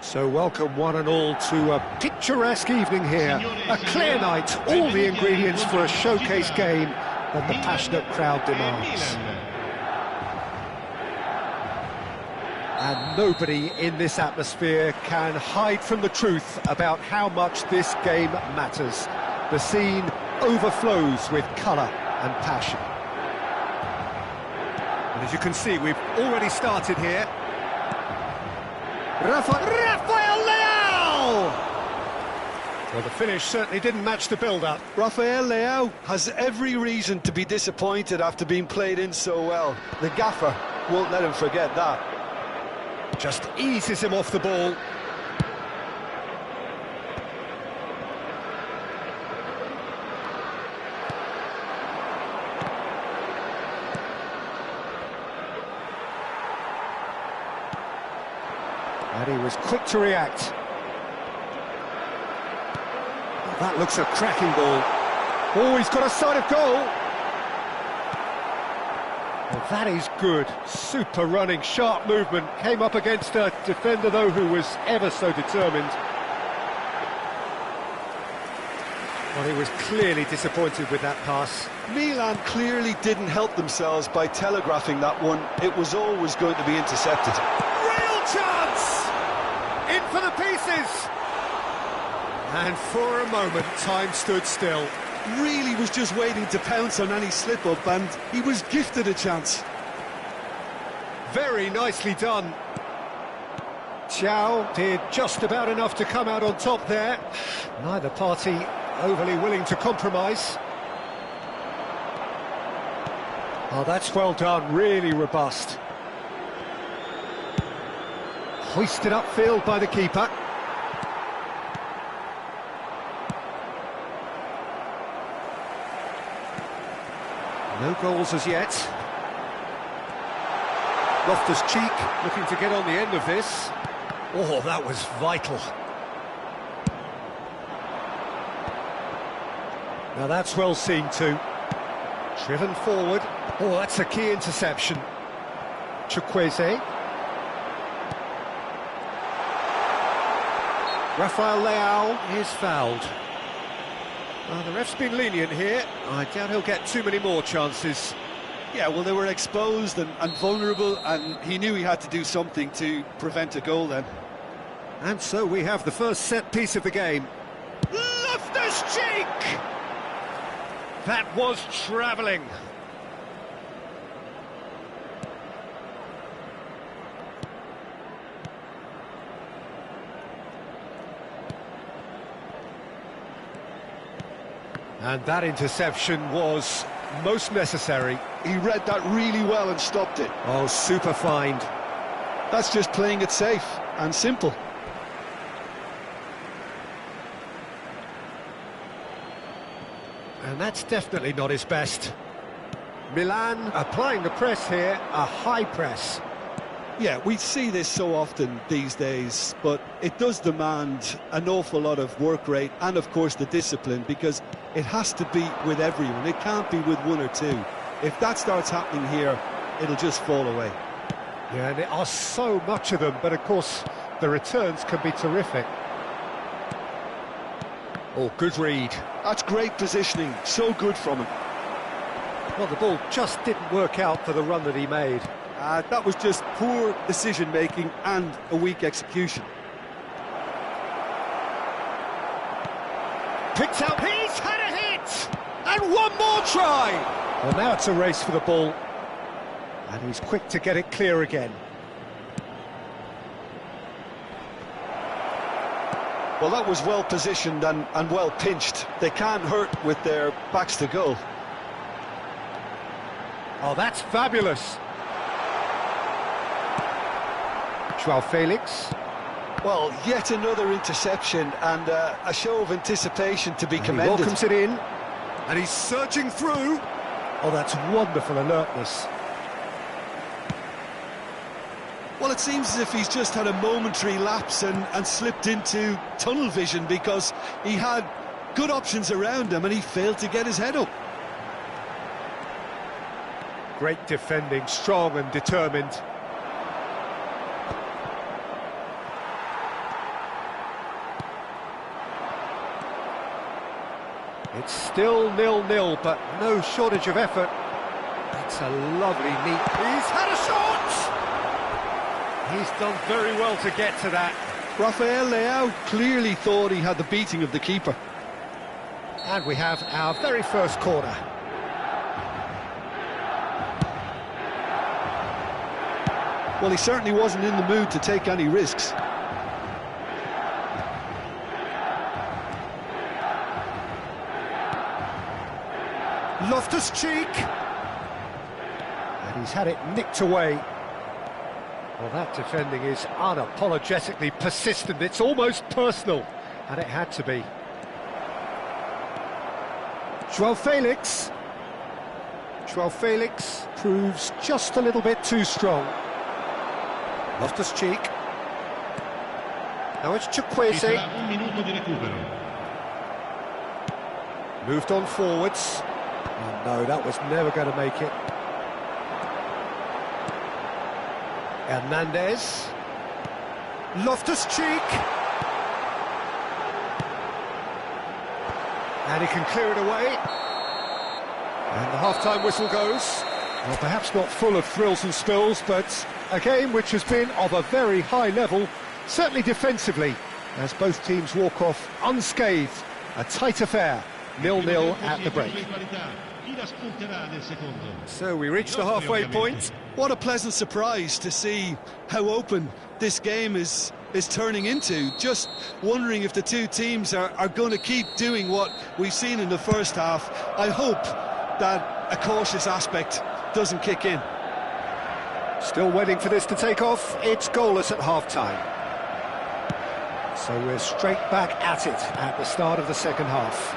So welcome one and all to a picturesque evening here, a clear night, all the ingredients for a showcase game that the passionate crowd demands. And nobody in this atmosphere can hide from the truth about how much this game matters. The scene overflows with colour and passion. And as you can see, we've already started here. Rafael Leao! Well, the finish certainly didn't match the build-up. Rafael Leao has every reason to be disappointed after being played in so well. The gaffer won't let him forget that. Just eases him off the ball. And he was quick to react. That looks a cracking ball. Oh, he's got a sight of goal. Well, that is good. Super running, sharp movement. Came up against a defender, though, who was ever so determined. Well, he was clearly disappointed with that pass. Milan clearly didn't help themselves by telegraphing that one. It was always going to be intercepted. Real chance! In for the pieces! And for a moment, time stood still. Really was just waiting to pounce on any slip-up, and he was gifted a chance. Very nicely done. Thiaw did just about enough to come out on top there. Neither party overly willing to compromise. Oh, that's well done, really robust. Hoisted upfield by the keeper. No goals as yet. Loftus-Cheek looking to get on the end of this. Oh, that was vital. Now that's well seen too. Driven forward. Oh, that's a key interception. Chukwueze. Rafael Leao is fouled. The ref's been lenient here. I doubt he'll get too many more chances. Yeah, well, they were exposed and vulnerable, and he knew he had to do something to prevent a goal then. And so we have the first set piece of the game. Loftus-Cheek! That was travelling. And that interception was most necessary. He read that really well and stopped it. Oh, super find. That's just playing it safe and simple. And that's definitely not his best. Milan applying the press here, a high press. Yeah, we see this so often these days, but it does demand an awful lot of work rate and, of course, the discipline, because it has to be with everyone. It can't be with one or two. If that starts happening here, it'll just fall away. Yeah, and there are so much of them, but, of course, the returns can be terrific. Oh, good read. That's great positioning, so good from him. Well, the ball just didn't work out for the run that he made. That was just poor decision-making and a weak execution. Picked out, he's had a hit! And one more try! Well, now it's a race for the ball. And he's quick to get it clear again. Well, that was well positioned and well pinched. They can't hurt with their backs to goal. Oh, that's fabulous. Joao Felix. Well, yet another interception and a show of anticipation to be commended. He welcomes it in, and he's surging through. Oh, that's wonderful alertness. Well, it seems as if he's just had a momentary lapse and slipped into tunnel vision, because he had good options around him and he failed to get his head up. Great defending, strong and determined. It's still 0-0, but no shortage of effort. It's a lovely, neat... He's had a shot! He's done very well to get to that. Rafael clearly thought he had the beating of the keeper. And we have our very first corner. Well, he certainly wasn't in the mood to take any risks. Loftus-Cheek. And he's had it nicked away. Well, that defending is unapologetically persistent. It's almost personal, and it had to be. Joao Felix. Joao Felix proves just a little bit too strong. Loftus-Cheek. Now it's Chukwueze. Moved on forwards. Oh no, that was never going to make it. Hernandez. Loftus-Cheek. And he can clear it away. And the half-time whistle goes. Well, perhaps not full of thrills and spills, but a game which has been of a very high level, certainly defensively, as both teams walk off unscathed. A tight affair, 0-0 at the break. So we reach the halfway point. What a pleasant surprise to see how open this game is turning into. Just wondering if the two teams are going to keep doing what we've seen in the first half. I hope that a cautious aspect doesn't kick in. Still waiting for this to take off. It's goalless at half-time. So we're straight back at it at the start of the second half.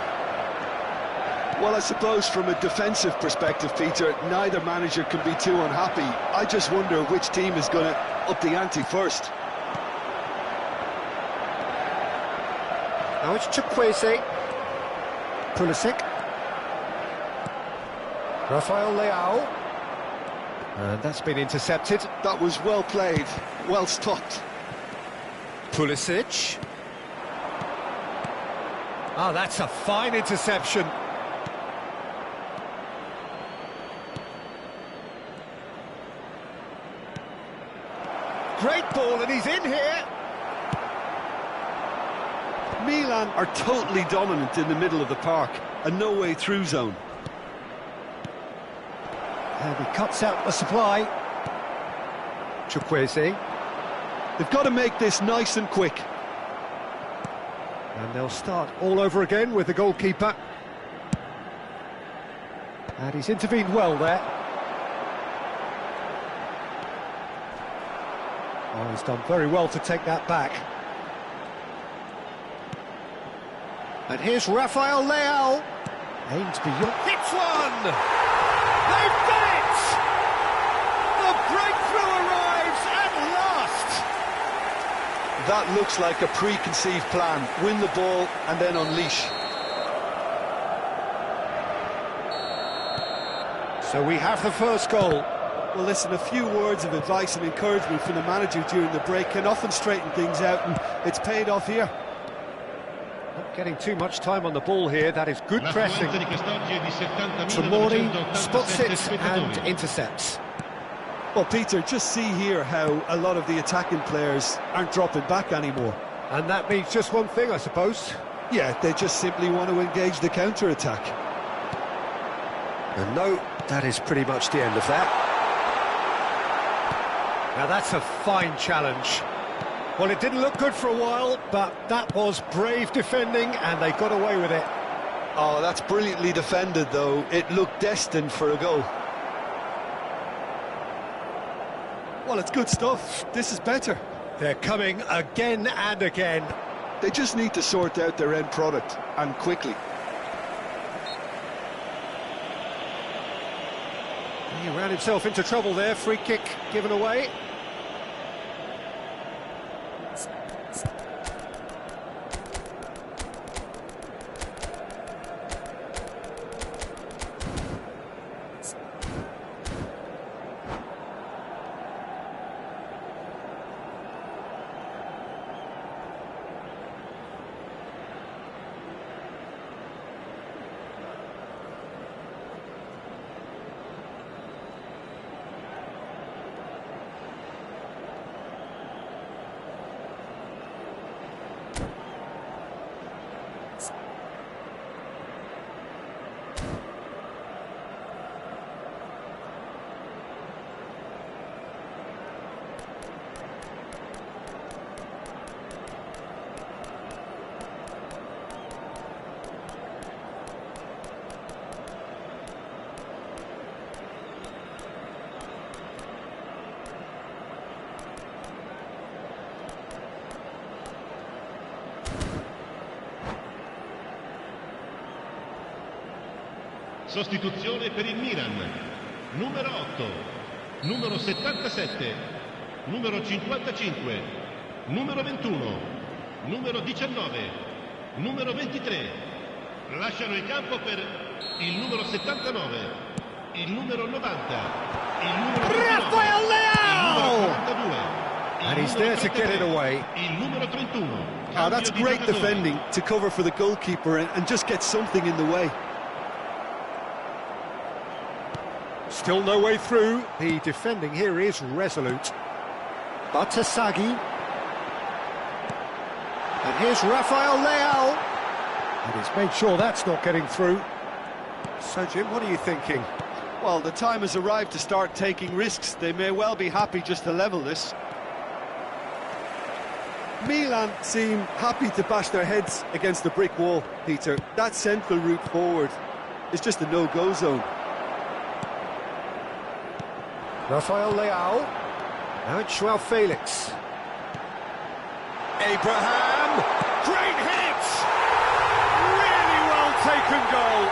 Well, I suppose from a defensive perspective, Peter, neither manager can be too unhappy. I just wonder which team is going to up the ante first. Now it's Chukwueze. Pulisic. Rafael. And that's been intercepted. That was well played, well stopped. Pulisic. Ah, that's a fine interception. Great ball, and he's in here. Milan are totally dominant in the middle of the park, a no-way through zone. And he cuts out the supply. Chukwueze. They've got to make this nice and quick. And they'll start all over again with the goalkeeper. And he's intervened well there. Oh, he's done very well to take that back. And here's Rafael. Aims beyond. Hits one! They've done it! The breakthrough arrives at last! That looks like a preconceived plan. Win the ball and then unleash. So we have the first goal. Well, listen, a few words of advice and encouragement from the manager during the break can often straighten things out, and it's paid off here. Not getting too much time on the ball here. That is good pressing. Tomori spots it and intercepts. Well, Peter, just see here how a lot of the attacking players aren't dropping back anymore. And that means just one thing, I suppose. Yeah, they just simply want to engage the counter-attack. And no, that is pretty much the end of that. Now that's a fine challenge. Well, it didn't look good for a while, but that was brave defending, and they got away with it. Oh, that's brilliantly defended, though. It looked destined for a goal. Well, it's good stuff. This is better. They're coming again and again. They just need to sort out their end product, and quickly. He ran himself into trouble there. Free kick given away. Sostituzione per il Milan. Numero 8, numero 77, numero 55, numero 21, numero 19, numero 23. Lasciano il campo per il numero 79, il numero 90, il numero 29, Rafael Leao! il numero 42, And he's there to get it away. il numero 31. Oh, that's great defending to cover for the goalkeeper and just get something in the way. Still no way through. The defending here is resolute. Batasagi. And here's Rafael Leao. And he's made sure that's not getting through. So, Jim, what are you thinking? Well, the time has arrived to start taking risks. They may well be happy just to level this. Milan seem happy to bash their heads against the brick wall, Peter. That central route forward is just a no-go zone. Rafael Leao. Now it's Joao Felix. Abraham. Great hit! Really well taken goal.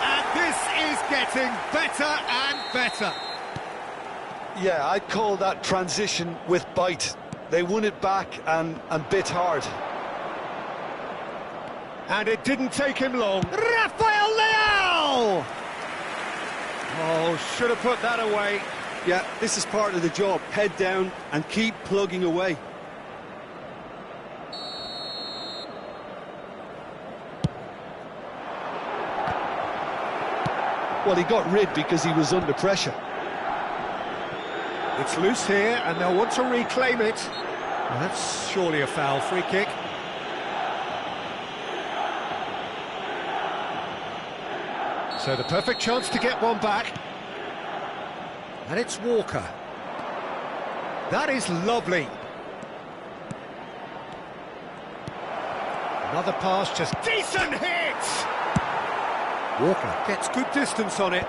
And this is getting better and better. Yeah, I'd call that transition with bite. They won it back and bit hard. And it didn't take him long. Rafael Leao! Oh, should have put that away. Yeah, this is part of the job. Head down and keep plugging away. Well, he got rid because he was under pressure. It's loose here, and they'll want to reclaim it. Well, that's surely a foul. Free kick. So the perfect chance to get one back. And it's Walker. That is lovely. Another pass, just decent hit! Walker gets good distance on it.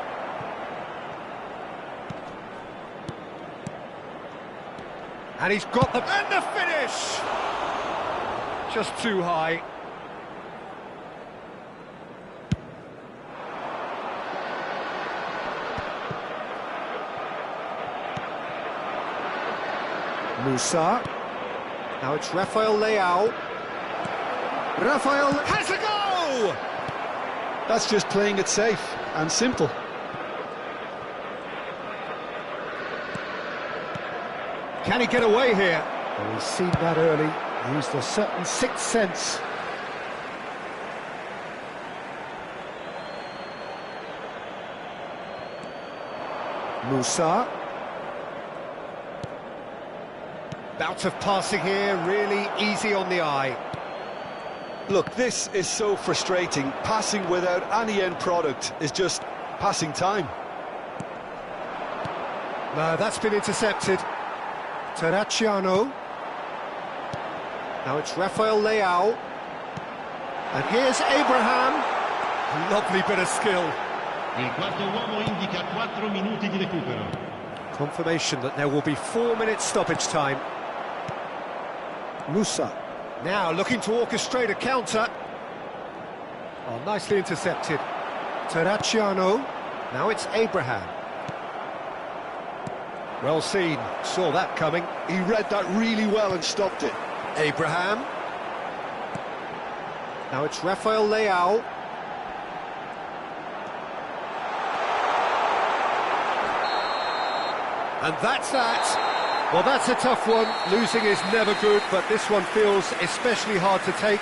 And he's got the... And the finish! Just too high. Musa. Now it's Rafael Leao. Rafael has a go! That's just playing it safe and simple. Can he get away here? Well, he's seen that early. Used a certain sixth sense. Musa. Bout of passing here, really easy on the eye. Look, this is so frustrating. Passing without any end product is just passing time. No, that's been intercepted. Terracciano. Now it's Rafael Leao. And here's Abraham. Lovely bit of skill. Il quarto uomo indica 4 minuti di recupero. Confirmation that there will be 4 minutes stoppage time. Musa. Now looking to orchestrate a counter. Oh, nicely intercepted. Terracciano. Now it's Abraham. Well seen. Saw that coming. He read that really well and stopped it. Abraham. Now it's Rafael Leao. And that's that. Well, that's a tough one. Losing is never good, but this one feels especially hard to take.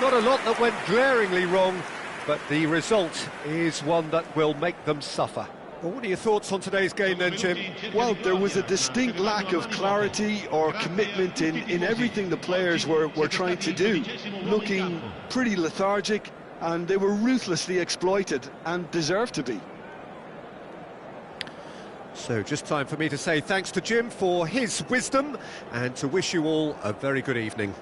Not a lot that went glaringly wrong, but the result is one that will make them suffer. Well, what are your thoughts on today's game then, Jim? Well, there was a distinct lack of clarity or commitment in everything the players were trying to do. Looking pretty lethargic, and they were ruthlessly exploited and deserved to be. So just time for me to say thanks to Jim for his wisdom and to wish you all a very good evening.